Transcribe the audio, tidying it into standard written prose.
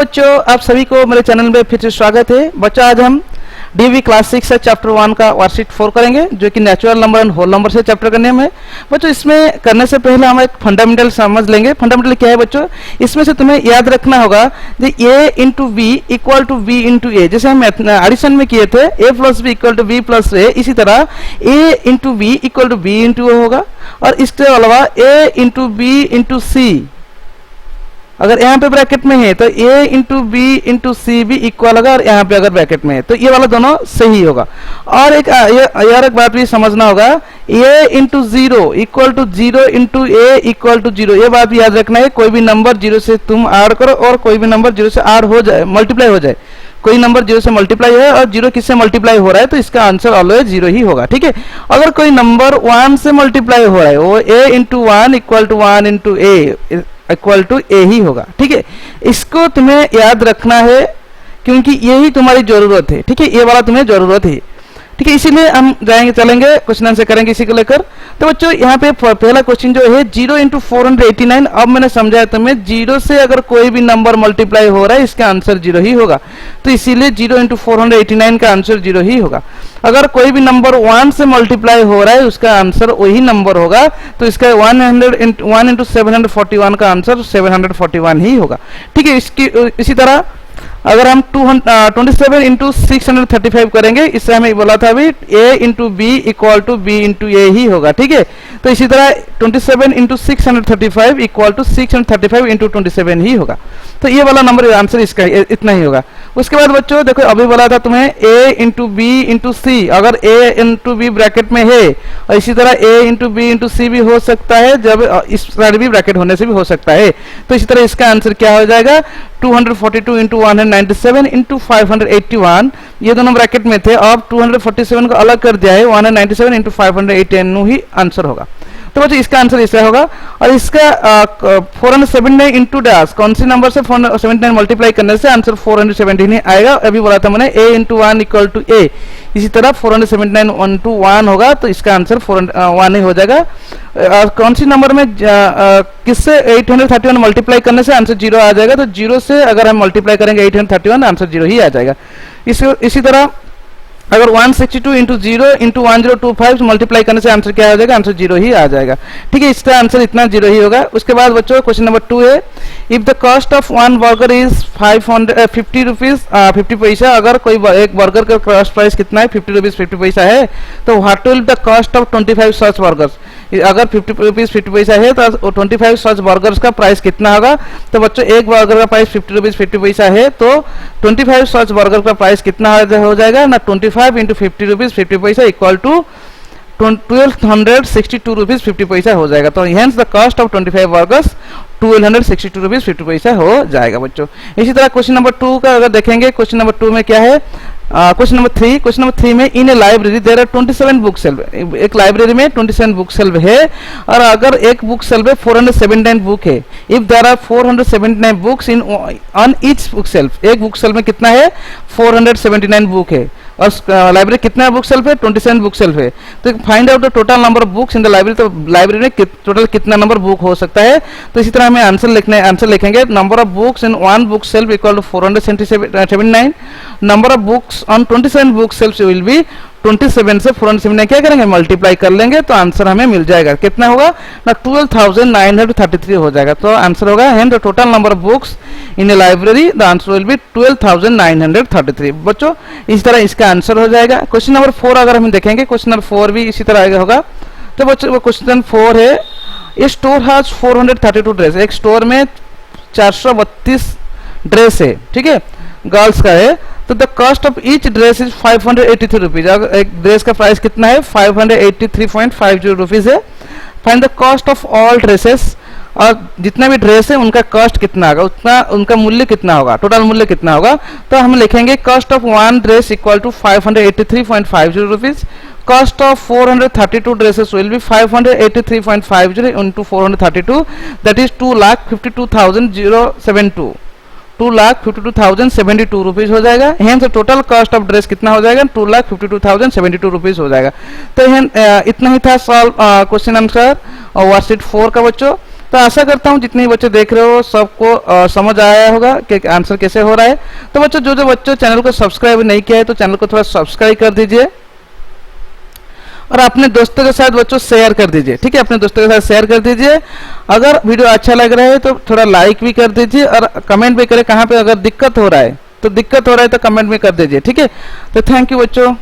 बच्चों आप सभी को मेरे चैनल में फिर से स्वागत है। बच्चों आज हम डीवी क्लास 6 से चैप्टर 1 का वर्कशीट 4 करेंगे जो कि natural number and whole number से चैप्टर का नेम है। बच्चों इसमें करने से पहले हम एक फंडामेंटल समझ लेंगे। फंडामेंटल क्या है बच्चों, इसमें से तुम्हें याद रखना होगा कि a into B equal to B into A, जैसे हम एडिशन में किए थे a plus B equal to B plus A, इसी तरह a into B equal to B into A होगा। और इसके अलावा a into B into C, अगर यहाँ पे ब्रैकेट में है तो a into B into C भी इक्वल होगा, और यहाँ पे अगर ब्रैकेट में है तो ये वाला दोनों सही होगा। और एक बात भी समझना होगा, a into zero equal to zero into A equal to zero, ये बात भी याद रखना है। कोई भी नंबर जीरो से तुम ऐड करो और कोई भी नंबर जीरो से ऐड हो जाए, मल्टीप्लाई हो जाए, कोई नंबर जीरो से मल्टीप्लाई है और जीरो किससे मल्टीप्लाई हो रहा है तो इसका आंसर ऑलवेज जीरो ही होगा। ठीक है, अगर कोई नंबर 1 से मल्टीप्लाई हो रहा है वो a into one equal to one into A equal to A ही होगा। ठीक है, इसको तुम्हें याद रखना है क्योंकि यही तुम्हारी जरूरत है। ठीक है, ये वाला तुम्हें जरूरत है। ठीक है, इसीलिए हम जाएंगे चलेंगे क्वेश्चन आंसर करेंगे इसी को लेकर। तो बच्चों यहाँ पे पहला क्वेश्चन जो है 0 इंटू 489, अब मैंने समझाया तुम्हें जीरो से अगर कोई भी नंबर मल्टीप्लाई हो रहा है इसका आंसर जीरो ही होगा, तो इसीलिए 0 इंटू 489 का आंसर जीरो ही होगा। अगर कोई भी नंबर 1 से मल्टीप्लाई हो रहा है उसका आंसर वही नंबर होगा, तो इसका 1 इंटू 741 का आंसर 741 ही होगा। ठीक है, इसी तरह अगर हम 27 इंटू 635 करेंगे, इससे हमें बोला था अभी a into B equal to B into A ही होगा। ठीक है, तो इसी तरह 27 इंटू 635 इक्वल टू 635 इंटू 27 ही होगा। तो ये वाला नंबर आंसर इसका इतना ही होगा। उसके बाद बच्चों देखो अभी बोला था तुम्हें a into B into C, अगर a इंटू बी ब्रैकेट में है और इसी तरह a into B into C भी हो सकता है, जब इस साइड भी ब्रैकेट होने से भी हो सकता है, तो इसी तरह इसका आंसर क्या हो जाएगा 242 इंटू 197 इंटू 581, ये दोनों ब्रैकेट में थे, अब 247 को अलग कर दिया है, 197 इंटू 581 ही आंसर होगा। तो बच्चों इसका आंसर इसका होगा। और इसका 479 इंटू डैश, कौन सी नंबर से 479 मल्टीप्लाई करने से आंसर 417 ही आएगा। अभी बोला था मैंने a into one equal to A, इसी तरह 479 इंटू 1 होगा तो इसका आंसर 1 ही हो जाएगा। कौन सी नंबर में किससे 831 मल्टीप्लाई करने से आंसर जीरो आ जाएगा, तो जीरो से अगर हम मल्टीप्लाई करेंगे 831 आंसर जीरो ही आ जाएगा। इसी तरह अगर 162 इंटू 0 इंटू 1025 मल्टीप्लाई करने से आंसर क्या हो जाएगा, आंसर जीरो ही आ जाएगा। ठीक है, इसका आंसर इतना जीरो ही होगा। उसके बाद बच्चों क्वेश्चन नंबर 2 है, if the cost of one burger is 50 rupees 50 पैसा, अगर कोई एक बर्गर का कॉस्ट प्राइस कितना है 50 रुपीज 50 पैसा है, तो what will the cost of 25 such burgers, अगर 50 रुपीज 50 पैसा है तो 25 सच बर्गर्स का प्राइस कितना होगा। तो बच्चों एक बर्गर का प्राइस 50 रुपीज 50 पैसा है तो 25 सच बर्गर का प्राइस कितना हो जाएगा ना, 25 इंटू 50 रुपीज 50 पैसा इक्वल टू 1262 रुपीज 50 पैसा हो जाएगा। तो hence the cost of 25 burgers 1262 rupees 50 पैसा हो जाएगा बच्चों। इसी तरह क्वेश्चन नंबर 2 का अगर देखेंगे, क्वेश्चन नंबर 2 में क्या है, क्वेश्चन नंबर 3 में in a library there are 27 book shelf, एक लाइब्रेरी में 27 बुक सेल्फ है और अगर एक बुक सेल्फ में 479 बुक है, if there are 479 books in on each book shelf, एक बुक सेल्फ में कितना है 479 बुक है और लाइब्रेरी कितना बुक सेल्फ है 27 बुक सेल्फ है, तो find out the total number of books in the library, तो लाइब्रेरी में टोटल कितना नंबर बुक हो सकता है। तो इसी तरह हमें आंसर लिखेंगे number of books in one book shelf equal to 479, number of books on 27 book shelf will be 27 से 479 क्या करेंगे मल्टीप्लाई कर लेंगे तो आंसर हमें मिल जाएगा, कितना होगा ना 12,933 हो जाएगा। तो आंसर होगा and the total number of books in a library, the answer will be 12,933। बच्चों इस तरह इसका आंसर हो जाएगा। क्वेश्चन नंबर 4 अगर हम देखेंगे, क्वेश्चन नंबर 4 भी इसी तरह होगा। तो बच्चों क्वेश्चन 4 है, ए स्टोर हैज 432 ड्रेस, एक स्टोर में 432 ड्रेस है, ठीक है, गर्ल्स का है, तो the cost of each dress is 583 rupees, अगर एक ड्रेस का प्राइस कितना है 583.50 रुपीज है। Find the cost of all dresses, और जितना भी ड्रेस है उनका कॉस्ट कितना होगा, उतना उनका मूल्य कितना होगा, टोटल मूल्य कितना होगा। तो हम लिखेंगे cost of one dress equal to 583.50 rupees, cost of 432 dresses will be 583.50 into 432, that is 2,52,072, 2,52,072 rupees हो जाएगा। Hence total cost of dress कितना हो जाएगा 2,52,072 रुपीज हो जाएगा। तो इतना ही था सॉल्व क्वेश्चन आंसर और वर्कशीट 4 का बच्चों। तो आशा करता हूँ जितने बच्चे देख रहे हो सबको समझ आया होगा कि आंसर कैसे हो रहा है। तो बच्चों जो बच्चों चैनल को सब्सक्राइब नहीं किया है तो चैनल को थोड़ा सब्सक्राइब कर दीजिए और अपने दोस्तों के साथ बच्चों शेयर कर दीजिए। ठीक है, अपने दोस्तों के साथ शेयर कर दीजिए। अगर वीडियो अच्छा लग रहा है तो थोड़ा लाइक भी कर दीजिए और कमेंट भी करें कहाँ पे अगर दिक्कत हो रहा है तो कमेंट में कर दीजिए। ठीक है, तो थैंक यू बच्चों।